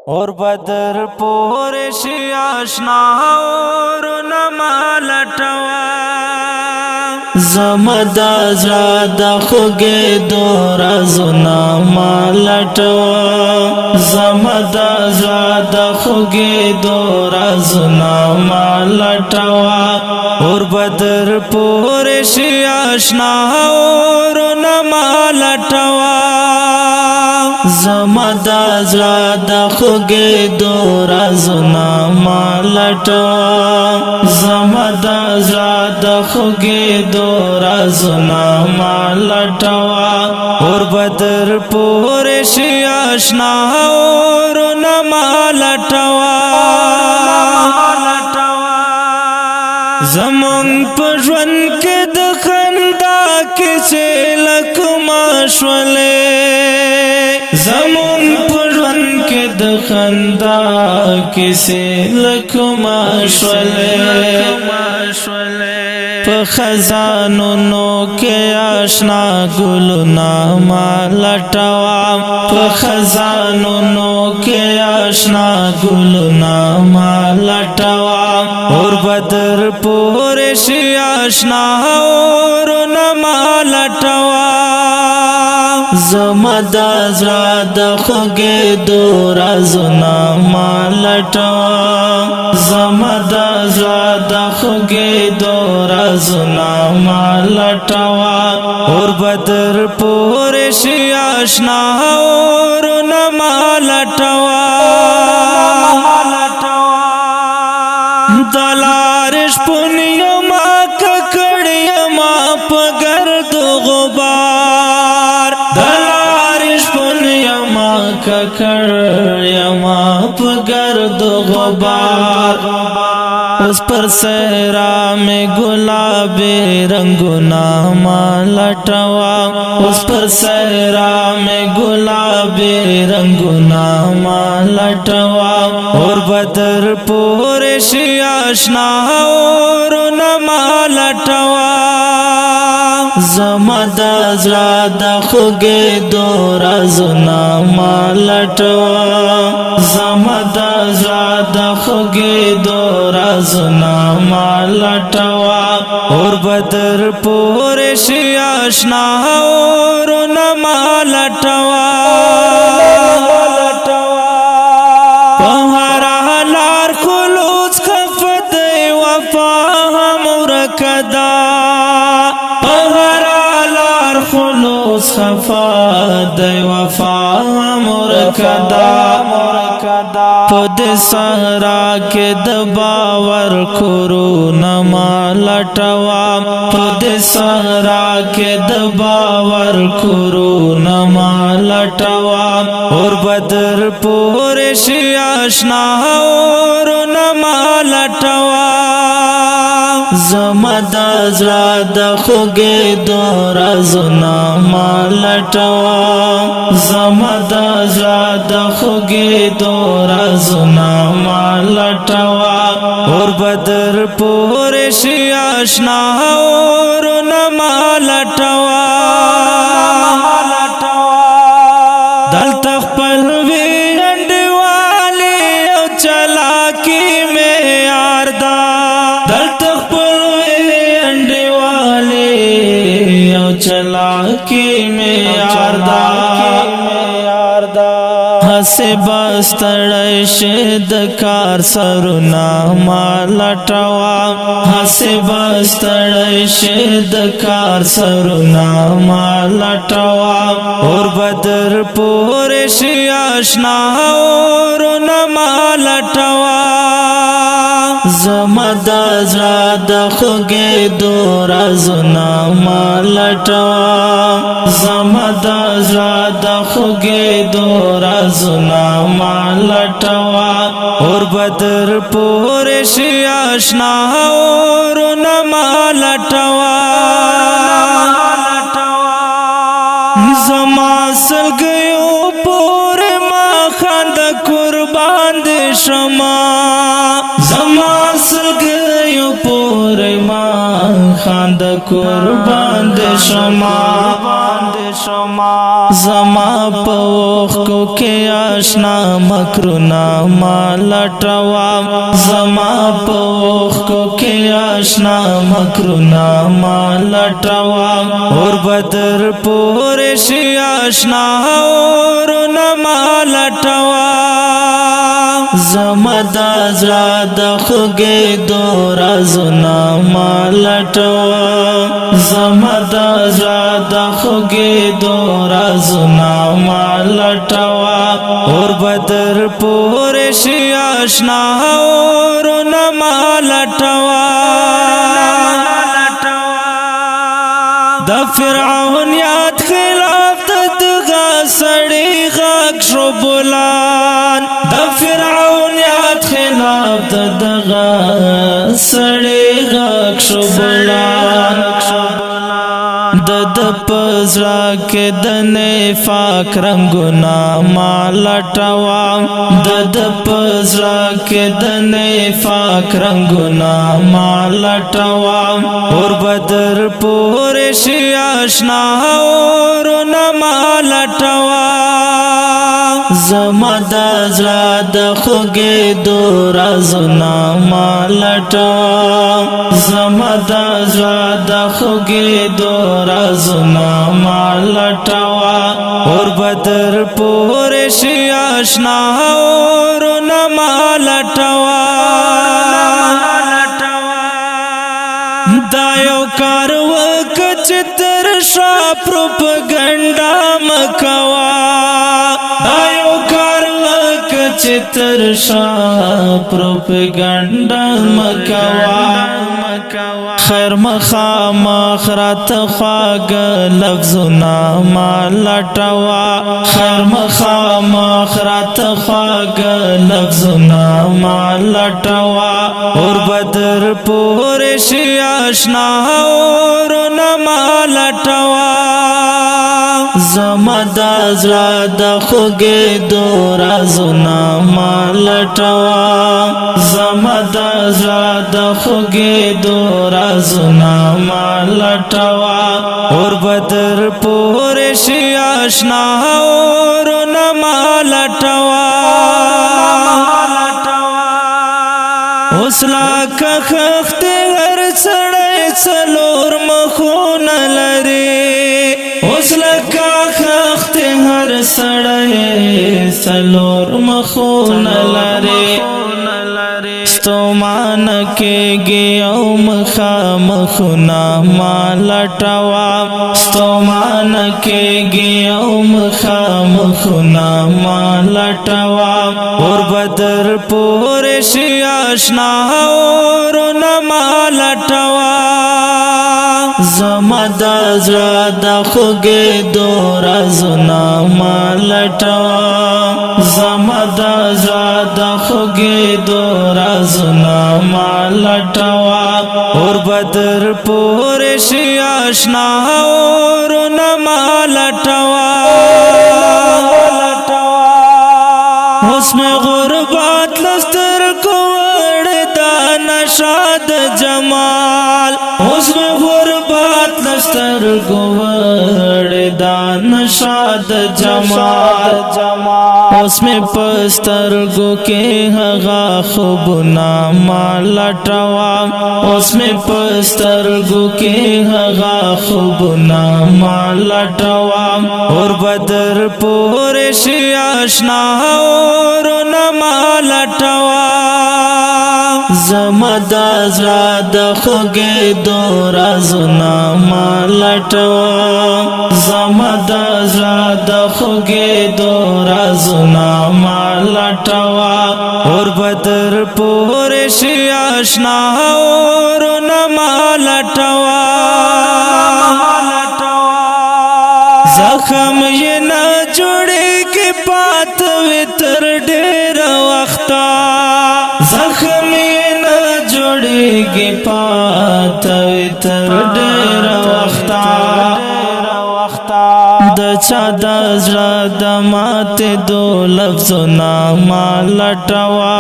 اور بدر پورے شی آشنا اور نما لٹوا زمدا زرا خوگے دور ازنا ما لٹوا زمدا زرا خوگے دور ازنا ما لٹوا اور بدر پورے شی آشنا اور نما لٹوا زمدا زرا خوگے دور ازنا ما لٹوا زمدا زرا خوگے دور ازنا ما لٹوا اور بدر پورے شی آشنا اور نما لٹوا زمون پژون کے دخندا کسے لکما شولے زمون پژون کے دخندا کسے لکما شولے په خزانونو کې آشنا ګلونه ما لټوا په خزانونو کې آشنا ګلونه ما لټوا اور بدر پورې شي آشنا اور ما لټوا زمدا زرا د خوګې دور ازنا ما لټوا زمدا زرا د خوګې دور ازنا ما لټوا اور بدر پورې شي آشنا اور ما لټوا دلارش پونیو ما ککړی ما پګرد غبار دلارش پونیو ما ککړی ما پګرد غبار اس پر سہرا میں گلابی رنگنا ما لٹوا اس پر سہرا میں گلابی رنگنا ما لٹوا اور بدر پورے شی آشنا اور ما لٹوا زمدا زرا د خوگے دور ازنا ما لٹوا زمدا زرا د خوگے دور ازنا ما لٹوا اور بدر پورے شی آشنا اور ما لٹوا پہرا لار خلوص خفت وفا مرکدا پہرا لار خلوص خفت وفا مرکدا پد سہرا کے دباور کرو نما لٹوا پد سہرا کے دباور کرو نما لٹوا اور بدر پورے شی آشنا اور نما لٹوا زمدا زرا د خوگے دور ازنا ما لٹوا زمدا زرا د خوگے دور ازنا ما لٹوا اور بدر پورے شی آشنا اور ما لٹوا دل تخپل وی انڈوالی او چلا کی میں یاردا دل تخپل وی انڈوالی او چلا کی میں یاردا ہسے بستڑی شد کار سرنا ما لٹوا ہسے بستڑی شد کار سرنا ما لٹوا اور بدر پورے شی آشنا اور ما لٹوا زمدا زرا د خوگے دور ازنا ما لٹوا زمدا زرا د خوگے دور ازنا ما لٹوا اور بدر پورے شی آشنا اور ما لٹوا زما سلگیو پورے ما خاند قربان دے شما زما سلگیو پورے ما خاند قربان دے شما زما پوخ کو کې آشنا مکرونا مالټوا زما پوخ کو کې آشنا مکرونا مالټوا اور بدر پور شي آشنا اور مالټوا زما د زړه د خوږې دورا زنا مالټوا زما د زړه د خوږې دورا زنا مالټوا اور بدر پور شي آشنا اور مالټوا د فرعون یاد خلاف دغه سړی غاک شو بولان د فرعون یاد خلاف دغه سړی غاک شو بولان د پزړه کې د نفاق رنگونه مالټوا د پزړه کې د نفاق رنگونه مالټوا اور بدر پور شي آشنا اور مالټوا زما د زړه د خوږې دورا زنا مالټوا زما د زړه د خوږې دورا زنا مالټوا اور بدر پور شي آشنا اور مالټوا دا یو کار وکړ چې تر شا پروپاګاندا مکوا دا یو کار وکړ چې تر شا پروپاګاندا مکوا خیر مخامخ رات خواږ لفظونه مالټوا خیر مخامخ رات خواږ لفظونه مالټوا اور بدر پور شي آشنا اور مالټوا زما د زړه د خوږې دورا زنا مالټوا زما د زړه د خوږې دورا زنا مالټوا اور بدر پور شي آشنا اور مالټوا اوس لا کخت هر سړی څلور مخونه لري اوس لا کخت هر سړی څلور مخونه لري ستومان کېږي او مخامخونه مالټوا ستومان کېږي او مخامخونه مالټوا اور بدر پور شي آشنا اور مالټوا زما د زړه د خوږې دورا زنا مالټوا زما د زړه د خوږې دورا زنا مالټوا اور بدر پور شي آشنا اور مالټوا اوس مې غربت لستر کوړ دا نشاد جمال اوس مې غربت لستر کوړ دا نشاد جمال اوس مې پستر گو کې هغه خوبنا مالټوا اوس مې پستر گو کې هغه خوبنا مالټوا اور بدر پور شي آشنا اور مالټوا زما د زړه د خوږې دورا زنا مالټوا زما د زړه د خوږې دورا زنا مالټوا اور بدر پور شي آشنا اور مالټوا زخم یې نه جوړېږي پات وي تر ډېر وخته زخم یې نه جوړېږي پات وي تر ډېر وخته د چا د زړه د ماتې دو لفظونه ما لټوا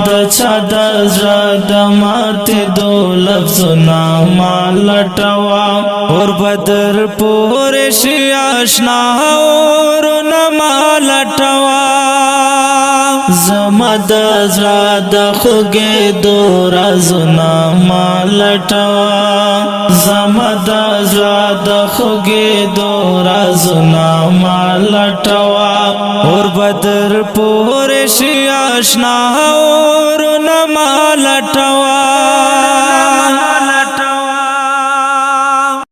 د چا د زړه د ماتې دو لفظونه ما لټوا اور بدر پورې شي آشنا اورونه ما لټوا زما د زړه د خوږې دو رازونه ما لټوا زما د زړه د خوږې دو رازونه ما لټوا اور بدر پورې شي آشنا